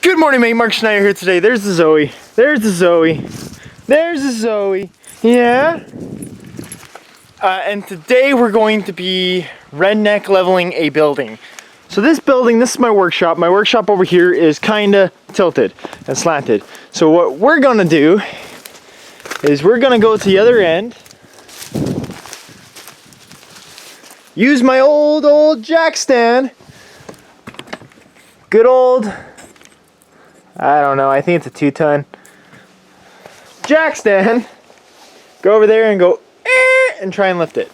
Good morning, mate. Mark Schneider here today. There's the Zoe. There's the Zoe. There's the Zoe. Yeah? And today we're going to be redneck leveling a building. So this building, this is my workshop. My workshop over here is kind of tilted and slanted. So what we're going to do is we're going to go to the other end. Use my old jack stand. Good old, I don't know, I think it's a 2-ton jack stand. Go over there and go and try and lift it.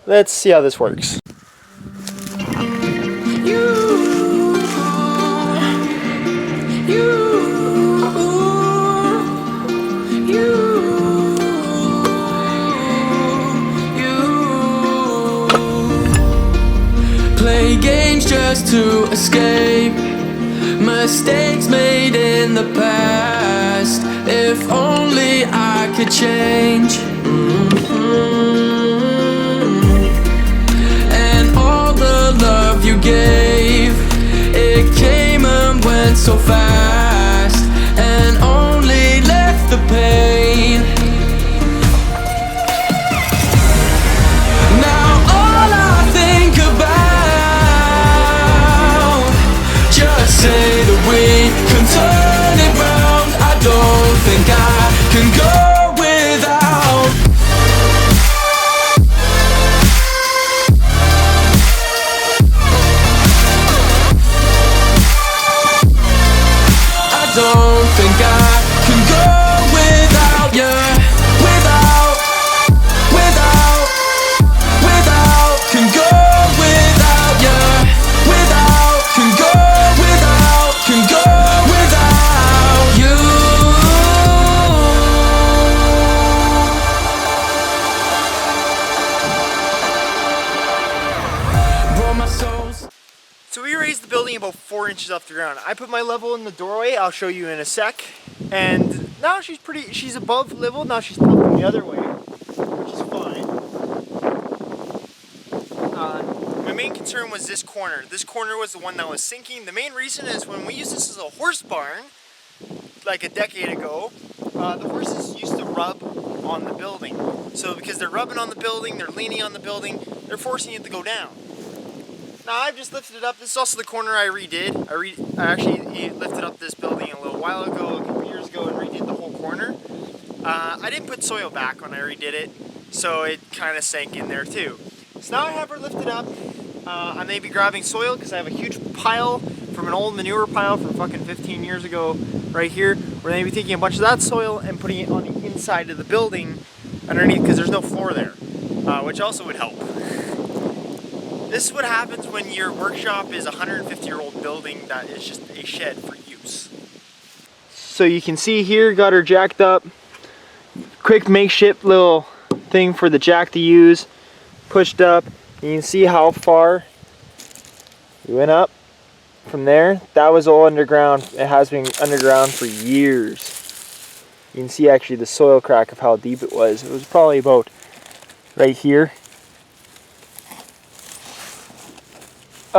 Let's see how this works. Play games just to escape mistakes made in the past. If only I could change. And all the love you gave, it came and went so fast, and only left the pain. Now all I think about, just say that we can turn it round. I don't think I can go without. I don't think I can go without you. Without, can go without you. Without, can go without you. Brought my souls. So we raised the building about 4 inches off the ground. I put my level in the doorway, I'll show you in a sec. And now she's above level, now she's tilting the other way, which is fine. My main concern was this corner. This corner was the one that was sinking. The main reason is when we used this as a horse barn, like a decade ago, the horses used to rub on the building. So because they're rubbing on the building, they're leaning on the building, they're forcing it to go down. Now I've just lifted it up. This is also the corner I redid. I actually lifted up this building a little while ago, a couple years ago, and redid the whole corner. I didn't put soil back when I redid it, so it kind of sank in there too. So now I have her lifted up. I may be grabbing soil because I have a huge pile from an old manure pile from fucking 15 years ago right here. We're going to be taking a bunch of that soil and putting it on the inside of the building underneath because there's no floor there, which also would help. This is what happens when your workshop is a 150-year-old building that is just a shed for use. So you can see here, got her jacked up. Quick makeshift little thing for the jack to use. Pushed up. You can see how far we went up from there. That was all underground. It has been underground for years. You can see actually the soil crack of how deep it was. It was probably about right here.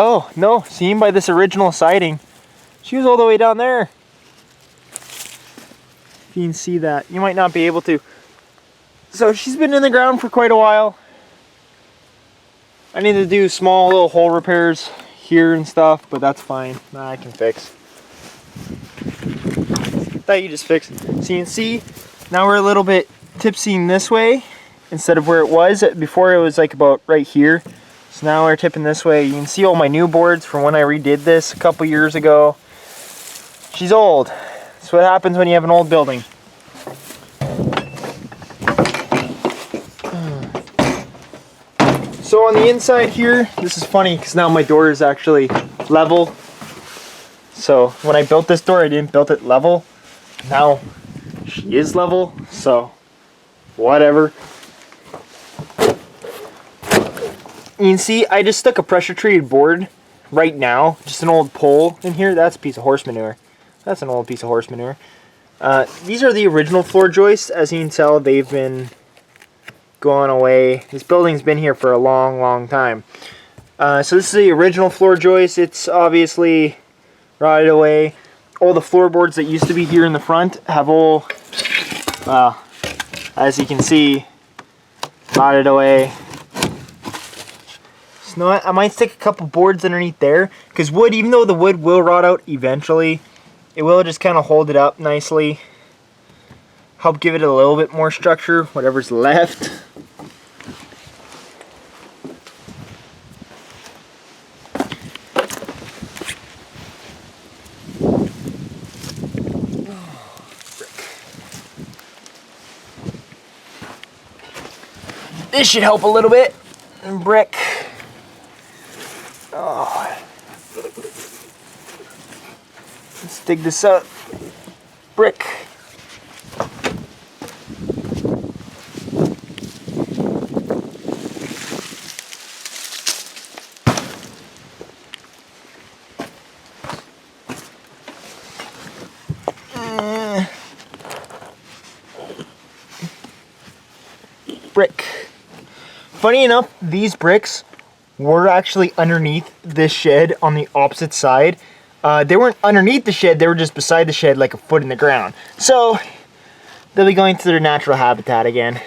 Oh, no, seen by this original siding. She was all the way down there. If you can see that. You might not be able to. So she's been in the ground for quite a while. I need to do small little hole repairs here and stuff, but that's fine. I can fix. That you just fixed. So you can see, now we're a little bit tipsying this way instead of where it was. Before it was like about right here. So now we're tipping this way. You can see all my new boards from when I redid this a couple years ago. She's old. That's what happens when you have an old building. So on the inside here, this is funny because now my door is actually level. So when I built this door, I didn't build it level. Now she is level, so whatever. You can see I just stuck a pressure treated board right now, just an old pole in here. That's a piece of horse manure. That's an old piece of horse manure. These are the original floor joists. As you can tell, they've been going away. This building's been here for a long time. So this is the original floor joist. It's obviously rotted away. all the floorboards that used to be here in the front have all, as you can see, rotted away. So I might stick a couple boards underneath there, because wood, even though the wood will rot out eventually, it will just kind of hold it up nicely. Help give it a little bit more structure, whatever's left. This should help a little bit. And brick. Oh. Let's dig this up. Brick. Brick. Funny enough, these bricks were actually underneath this shed on the opposite side. They weren't underneath the shed, they were just beside the shed, like a foot in the ground. So they'll be going to their natural habitat again.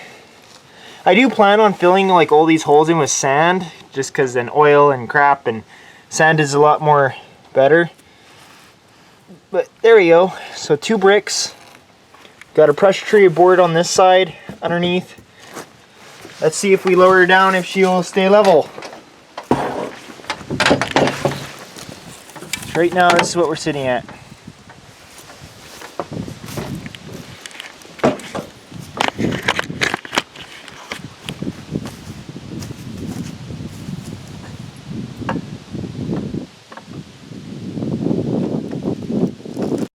I do plan on filling like all these holes in with sand, just because then oil and crap and sand is a lot more better. But there we go. So 2 bricks. Got a pressure treated board on this side underneath. Let's see if we lower her down, if she will stay level. So right now, this is what we're sitting at.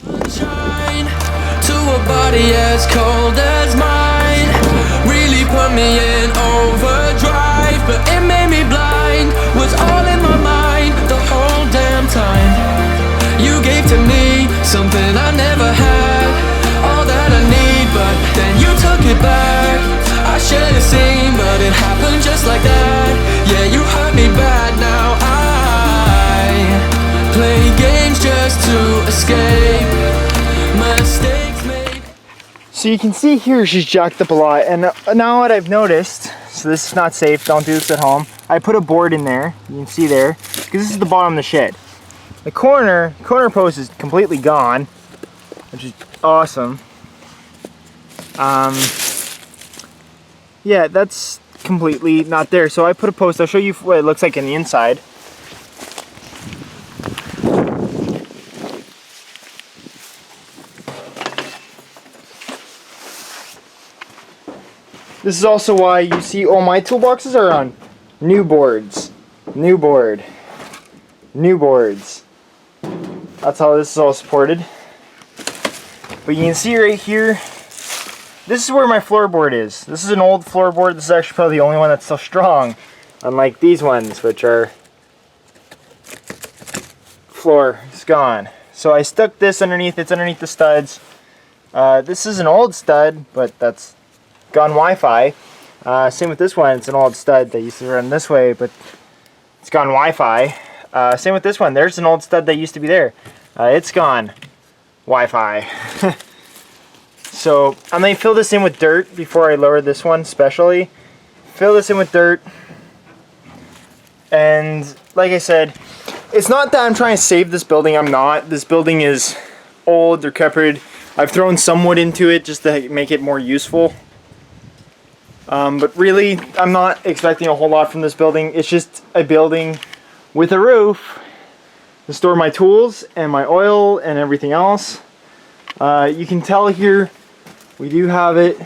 Sunshine to a body as cold as mine. Really put me in overdrive, but it made me blind. Was all in my mind the whole damn time. You gave to me something I never had, all that I need, but then you took it back. I should have seen, but it happened just like that. Yeah, you hurt me bad. Now I play games just to escape mistakes made. So you can see here she's jacked up a lot, and now what I've noticed, so this is not safe, don't do this at home. I put a board in there, you can see there, because this is the bottom of the shed. The corner post is completely gone, which is awesome. Yeah, that's completely not there. So I put a post, I'll show you what it looks like in the inside. This is also why you see all my toolboxes are on new boards. New board. New boards. That's how this is all supported. But you can see right here, this is where my floorboard is. This is an old floorboard. This is actually probably the only one that's still strong. Unlike these ones, which are floor is gone. So I stuck this underneath, it's underneath the studs. This is an old stud, but that's gone Wi-Fi. Same with this one, it's an old stud that used to run this way, but it's gone Wi-Fi. Same with this one, there's an old stud that used to be there. It's gone Wi-Fi. So I'm going to fill this in with dirt before I lower this one specially. Fill this in with dirt. And like I said, it's not that I'm trying to save this building, I'm not. This building is old, decrepit. I've thrown some wood into it just to make it more useful. But really, I'm not expecting a whole lot from this building. It's just a building with a roof to store my tools and my oil and everything else. You can tell here we do have it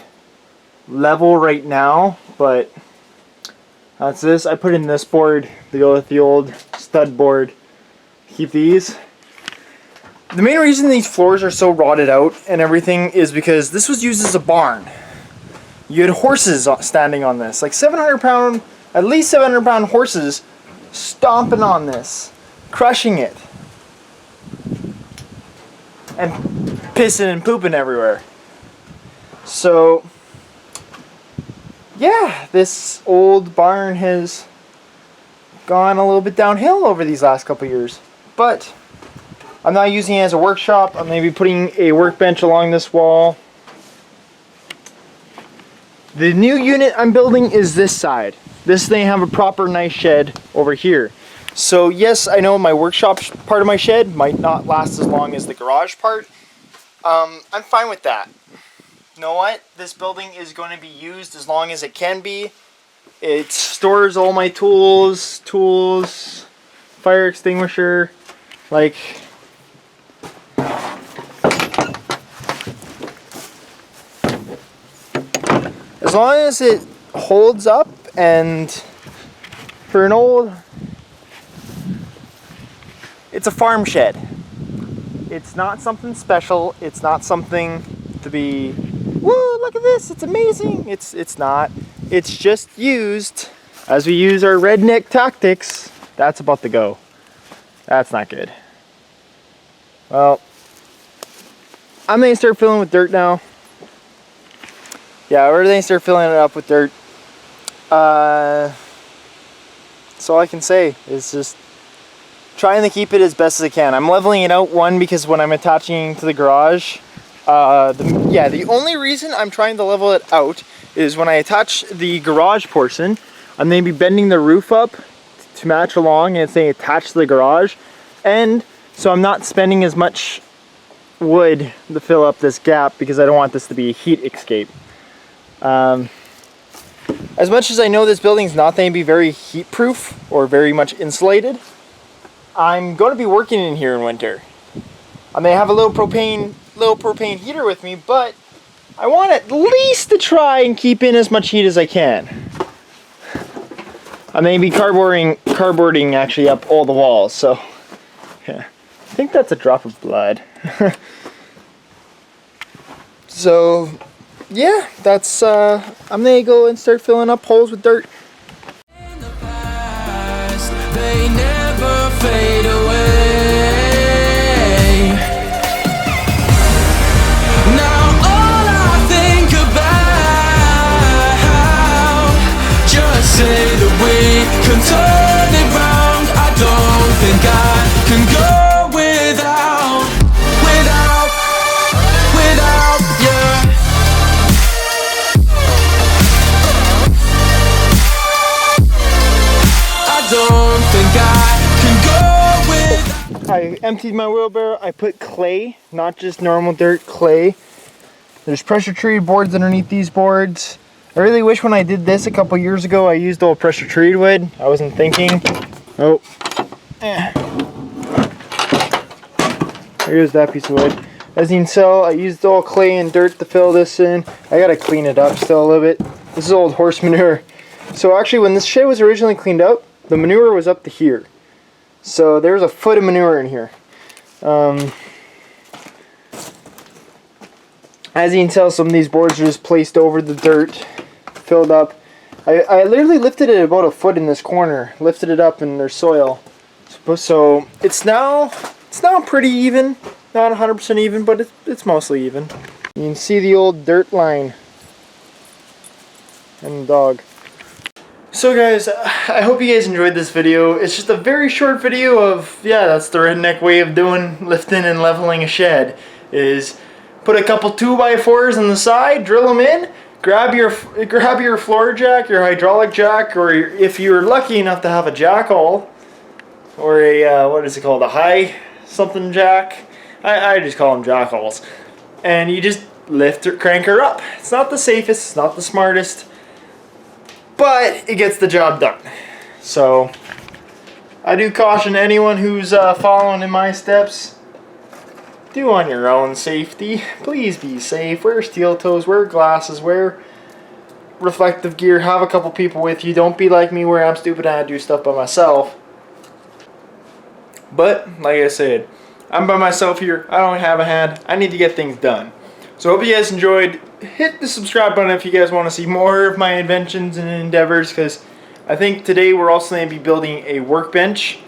level right now, but that's this. I put in this board to go with the old stud board. Keep these. The main reason these floors are so rotted out and everything is because this was used as a barn. You had horses standing on this, like 700-pound, at least 700-pound horses stomping on this, crushing it, and pissing and pooping everywhere. So, yeah, this old barn has gone a little bit downhill over these last couple years. But I'm not using it as a workshop. I'm going to be putting a workbench along this wall. The new unit I'm building is this side. This thing have a proper nice shed over here. So yes, I know my workshop part of my shed might not last as long as the garage part. I'm fine with that. You know what? This building is going to be used as long as it can be. It stores all my tools, fire extinguisher, like... As long as it holds up, and for an old... It's a farm shed. It's not something special. It's not something to be, woo, look at this, it's amazing. It's not. It's just used as we use our redneck tactics. That's about to go. That's not good. Well, I'm gonna start filling with dirt now. Yeah, we're gonna start filling it up with dirt. That's all I can say is just trying to keep it as best as I can. I'm leveling it out, one, because when I'm attaching to the garage, the only reason I'm trying to level it out is when I attach the garage portion, I'm going to be bending the roof up to match along, and it's saying attached to the garage, and so I'm not spending as much wood to fill up this gap because I don't want this to be a heat escape. As much as I know this building is not going to be very heat proof or very much insulated, I'm going to be working in here in winter. I may have a little propane heater with me, but I want at least to try and keep in as much heat as I can. I may be cardboarding actually up all the walls, so yeah. I think that's a drop of blood. So yeah, that's I'm gonna go and start filling up holes with dirt. In the past, they never fade away. Now all I think about, just say that we can turn it round. I don't think I can go without you. I don't think I can go with. I emptied my wheelbarrow. I put clay, not just normal dirt, clay. There's pressure treated boards underneath these boards. I really wish when I did this a couple years ago I used all pressure treated wood. I wasn't thinking. Oh. Here's that piece of wood. As you can tell, I used all clay and dirt to fill this in. I gotta clean it up still a little bit. This is old horse manure. So actually when this shed was originally cleaned up, the manure was up to here. So there's a foot of manure in here. As you can tell, some of these boards are just placed over the dirt, filled up. I literally lifted it about a foot in this corner, lifted it up and there's soil. So it's now pretty even, not 100% even, but it's mostly even. You can see the old dirt line and the dog. So guys, I hope you guys enjoyed this video. It's just a very short video of, yeah, that's the redneck way of doing lifting and leveling a shed, is put a couple 2x4s on the side, drill them in, grab your floor jack, your hydraulic jack, or if you're lucky enough to have a jackal, or a, what is it called, a high something jack. I just call them jackals. And you just lift or crank her up. It's not the safest, it's not the smartest, but it gets the job done. So I do caution anyone who's following in my steps, do on your own safety. Please be safe. Wear steel toes, wear glasses, wear reflective gear, have a couple people with you. Don't be like me where I'm stupid and I do stuff by myself. But like I said, I'm by myself here. I don't have a hand. I need to get things done. So I hope you guys enjoyed. Hit the subscribe button if you guys want to see more of my inventions and endeavors, because I think today we're also going to be building a workbench.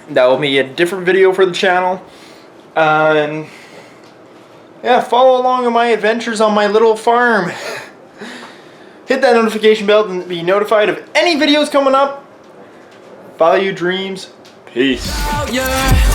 That will be a different video for the channel. And yeah, follow along on my adventures on my little farm. Hit that notification bell to be notified of any videos coming up. Follow your dreams. Peace. Yeah.